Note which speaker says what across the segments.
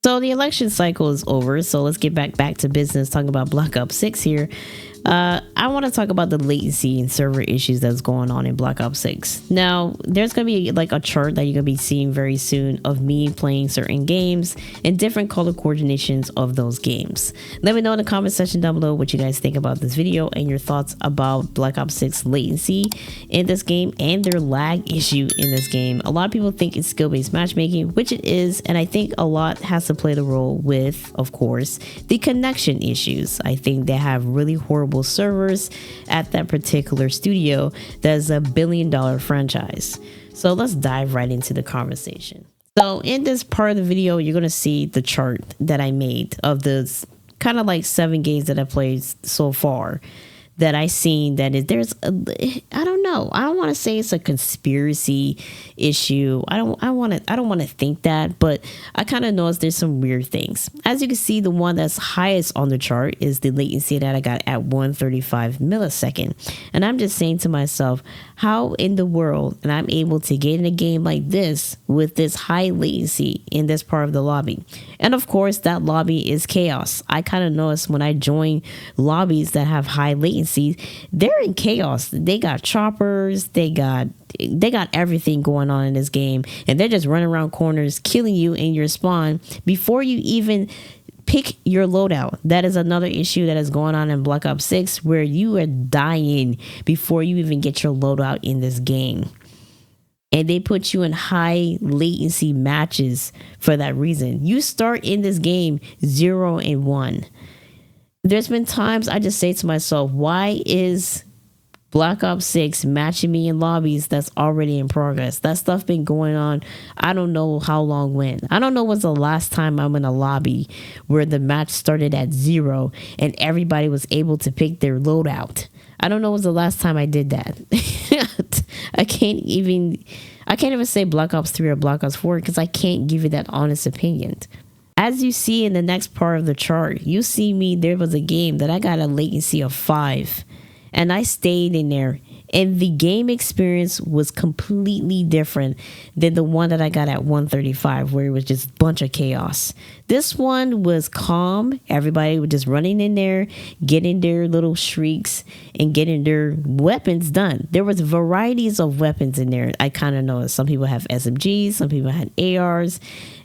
Speaker 1: So the election cycle is over. So let's get back to business. Talking about Black Ops 6 here. I want to talk about the latency and server issues that's going on in Black Ops 6. Now, there's going to be like a chart that you're going to be seeing very soon of me playing certain games and different color coordinations of those games. Let me know in the comment section down below what you guys think about this video and your thoughts about Black Ops 6 latency in this game and their lag issue in this game. A lot of people think it's skill-based matchmaking, which it is, and I think a lot has to play the role with, of course, the connection issues. I think they have really horrible servers at that particular studio that's a billion-dollar franchise. So let's dive right into the conversation. So in this part of the video, you're going to see the chart that I made of the kind of like 7 games that I played so far that I seen that I don't know. I don't want to say it's a conspiracy issue. I don't want to think that, but I kind of noticed there's some weird things. As you can see, the one that's highest on the chart is the latency that I got at 135 millisecond. And I'm just saying to myself, how in the world and I'm able to get in a game like this with this high latency in this part of the lobby? And of course, that lobby is chaos. I kind of noticed when I join lobbies that have high latency, they're in chaos. They got choppers, they got everything going on in this game, and they're just running around corners killing you in your spawn before you even pick your loadout. That is another issue that is going on in Black Ops 6, where you are dying before you even get your loadout in this game. And they put you in high latency matches for that reason. You start in this game 0 and 1. There's been times I just say to myself, why is Black Ops 6 matching me in lobbies that's already in progress? That stuff been going on, I don't know how long when. I don't know when's the last time I'm in a lobby where the match started at 0 and everybody was able to pick their loadout. I don't know when's the last time I did that. I can't even say Black Ops 3 or Black Ops 4 because I can't give you that honest opinion. As you see in the next part of the chart, you see me, there was a game that I got a latency of 5 and I stayed in there, and the game experience was completely different than the one that I got at 135, where it was just a bunch of chaos. This one was calm. Everybody was just running in there, getting their little shrieks and getting their weapons done. There was varieties of weapons in there. I kind of noticed some people have SMGs, some people had ARs.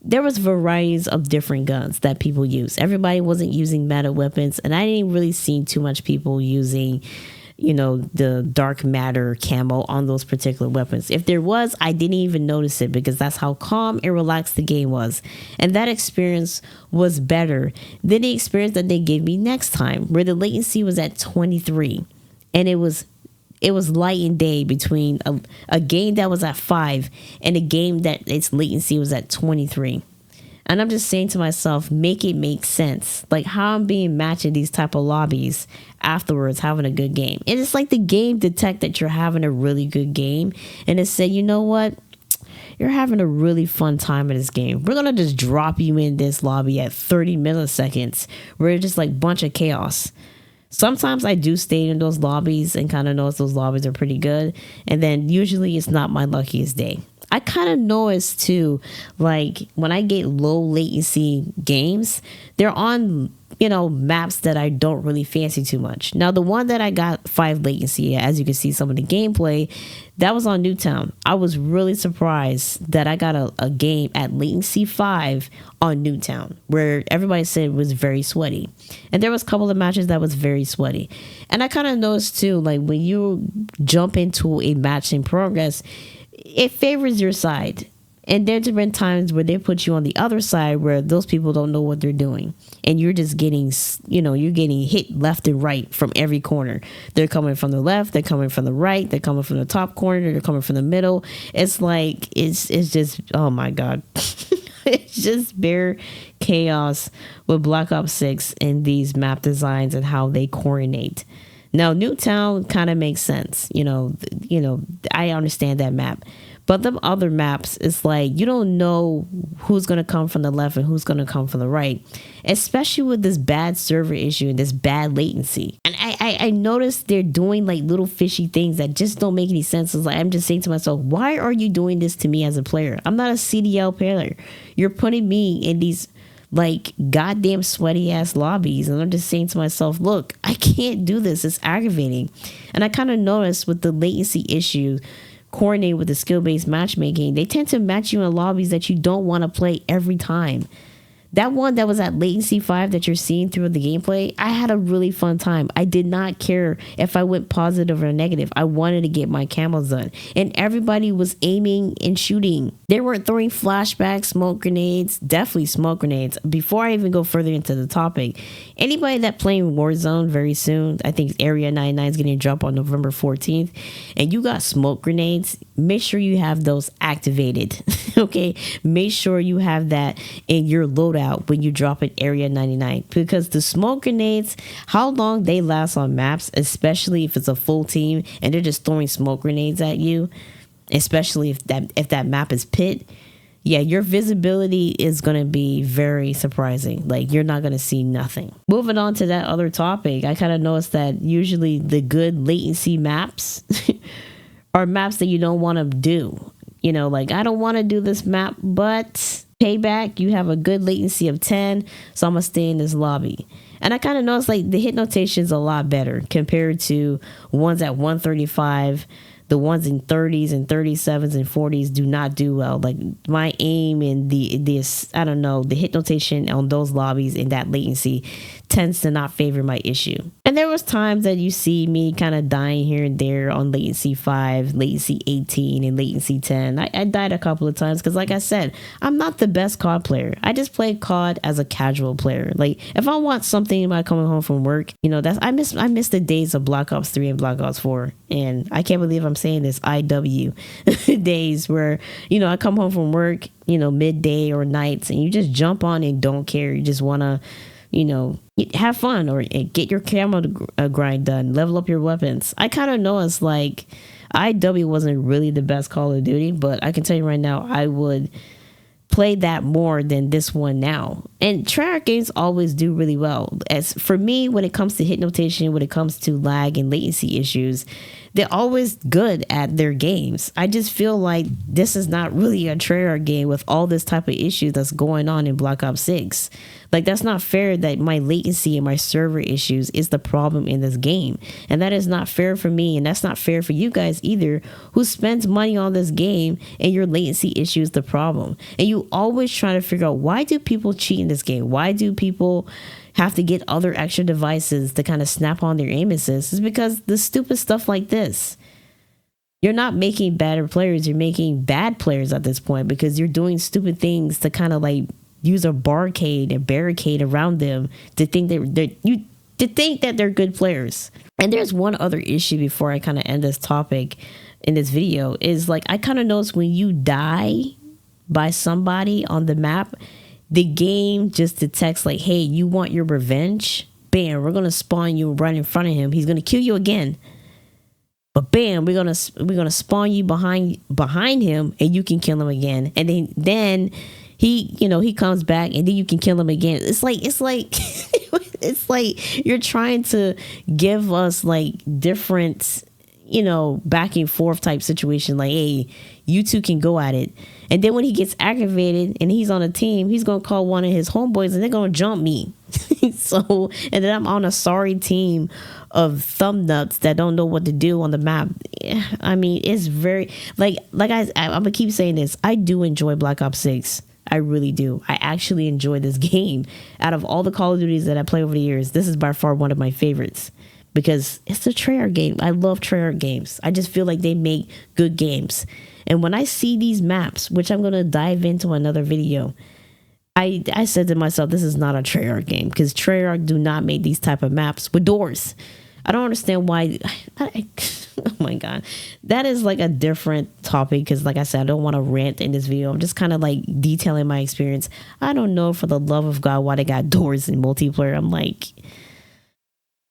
Speaker 1: There was varieties of different guns that people use. Everybody wasn't using meta weapons, and I didn't really see too much people using, the dark matter camo on those particular weapons. If there was, I didn't even notice it because that's how calm and relaxed the game was. And that experience was better than the experience that they gave me next time, where the latency was at 23. And it was light and day between a game that was at 5 and a game that its latency was at 23. And I'm just saying to myself, make it make sense. Like how I'm being matched in these type of lobbies afterwards, having a good game. And it's like the game detect that you're having a really good game. And it said, you know what? You're having a really fun time in this game. We're going to just drop you in this lobby at 30 milliseconds where it's just like a bunch of chaos. Sometimes I do stay in those lobbies and kind of notice those lobbies are pretty good. And then usually it's not my luckiest day. I kind of notice too, like when I get low latency games, they're on, maps that I don't really fancy too much. Now, the one that I got 5 latency, as you can see some of the gameplay, that was on Newtown. I was really surprised that I got a game at latency 5 on Newtown, where everybody said it was very sweaty. And there was a couple of matches that was very sweaty. And I kind of noticed too, like when you jump into a match in progress, it favors your side. And there's been times where they put you on the other side where those people don't know what they're doing. And you're just getting, you're getting hit left and right from every corner. They're coming from the left, they're coming from the right, they're coming from the top corner, they're coming from the middle. It's like, it's just, oh my God. It's just bare chaos with Black Ops 6 and these map designs and how they coordinate. Now, Newtown kind of makes sense. I understand that map. But the other maps, it's like you don't know who's going to come from the left and who's going to come from the right, especially with this bad server issue and this bad latency. And I noticed they're doing like little fishy things that just don't make any sense. It's like I'm just saying to myself, why are you doing this to me as a player? I'm not a CDL player. You're putting me in these like goddamn sweaty ass lobbies. And I'm just saying to myself, look, I can't do this. It's aggravating. And I kind of noticed with the latency issue coordinated with the skill-based matchmaking, they tend to match you in lobbies that you don't want to play every time. That one that was at latency 5 that you're seeing through the gameplay, I had a really fun time. I did not care if I went positive or negative. I wanted to get my camos done. And everybody was aiming and shooting. They weren't throwing flashbacks, smoke grenades, definitely smoke grenades. Before I even go further into the topic, anybody that playing Warzone very soon, I think Area 99 is getting dropped on November 14th, and you got smoke grenades, make sure you have those activated. Okay? Make sure you have that in your loadout when you drop at Area 99, because the smoke grenades, how long they last on maps, especially if it's a full team and they're just throwing smoke grenades at you, especially if that map is pit, yeah, your visibility is going to be very surprising. Like, you're not going to see nothing. Moving on to that other topic, I kind of noticed that usually the good latency maps are maps that you don't want to do. You know, like, I don't want to do this map, but Payback, you have a good latency of 10, so I'm gonna stay in this lobby. And I kind of noticed like the hit notation is a lot better compared to ones at 135. The ones in 30s and 37s and 40s do not do well. Like, my aim and the I don't know, the hit notation on those lobbies in that latency tends to not favor my issue. And there was times that you see me kind of dying here and there on latency 5, latency 18, and latency 10. I died a couple of times because, like I said, I'm not the best COD player. I just play COD as a casual player. Like, if I want something by coming home from work, you know, I miss the days of Black Ops 3 and Black Ops 4. And I can't believe I'm saying this, IW days where, you know, I come home from work, you know, midday or nights, and you just jump on and don't care. You just want to, you know, have fun or get your camera grind done, level up your weapons. I kind of know it's like IW wasn't really the best Call of Duty, but I can tell you right now, I would play that more than this one now. And Treyarch games always do really well. As for me, when it comes to hit notation, when it comes to lag and latency issues, they're always good at their games. I just feel like this is not really a Treyarch game with all this type of issue that's going on in Black Ops 6. Like, that's not fair that my latency and my server issues is the problem in this game. And that is not fair for me, and that's not fair for you guys either, who spends money on this game and your latency issue is the problem. And you always try to figure out, why do people cheat in this game? Why do people have to get other extra devices to kind of snap on their aim assist? Is because the stupid stuff like this. You're not making better players, you're making bad players at this point, because you're doing stupid things to kind of like use a barricade around them to think that they're good players. And there's one other issue before I kind of end this topic in this video, is like, I kind of notice when you die by somebody on the map, the game just detects like, hey, you want your revenge? Bam, we're gonna spawn you right in front of him. He's gonna kill you again. But bam, we're gonna spawn you behind him, and you can kill him again. And then he comes back, and then you can kill him again. It's like it's like you're trying to give us like different, back and forth type situation. Like, hey, you two can go at it. And then when he gets aggravated and he's on a team, he's going to call one of his homeboys and they're going to jump me. And then I'm on a sorry team of thumb nuts that don't know what to do on the map. I mean, it's very, I'm going to keep saying this. I do enjoy Black Ops 6. I really do. I actually enjoy this game. Out of all the Call of Duties that I play over the years, this is by far one of my favorites, because it's a Treyarch game. I love Treyarch games. I just feel like they make good games. And when I see these maps, which I'm going to dive into another video, I said to myself, this is not a Treyarch game, because Treyarch do not make these type of maps with doors. I don't understand why. Oh my God. That is like a different topic, because like I said, I don't want to rant in this video. I'm just kind of like detailing my experience. I don't know, for the love of God, why they got doors in multiplayer. I'm like,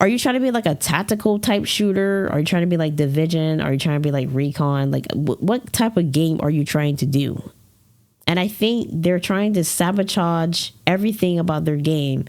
Speaker 1: are you trying to be like a tactical type shooter? Are you trying to be like Division? Are you trying to be like Recon? Like, what type of game are you trying to do? And I think they're trying to sabotage everything about their game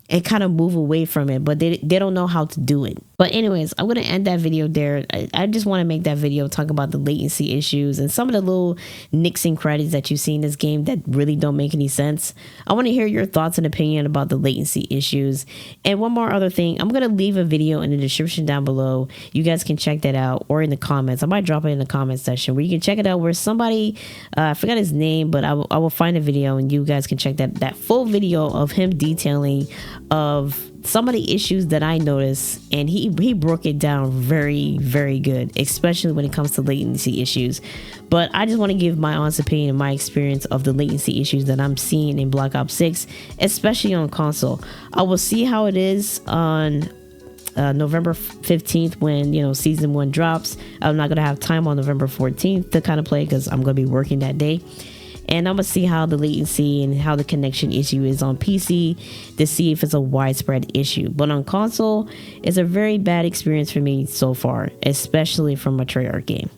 Speaker 1: and kind of move away from it, but they don't know how to do it. But anyways, I'm gonna end that video there. I just want to make that video talk about the latency issues and some of the little nicks and credits that you see in this game that really don't make any sense. I want to hear your thoughts and opinion about the latency issues. And one more other thing, I'm gonna leave a video in the description down below. You guys can check that out, or in the comments. I might drop it in the comment section where you can check it out. Where somebody, I forgot his name, but I will find a video and you guys can check that full video of him detailing of some of the issues that I noticed, and he broke it down very, very good, especially when it comes to latency issues. But I just want to give my honest opinion and my experience of the latency issues that I'm seeing in Black Ops 6, especially on console. I will see how it is on November 15th when, you know, season 1 drops. I'm not gonna have time on November 14th to kind of play because I'm gonna be working that day. And I'm gonna see how the latency and how the connection issue is on PC to see if it's a widespread issue. But on console, it's a very bad experience for me so far, especially from a Treyarch game.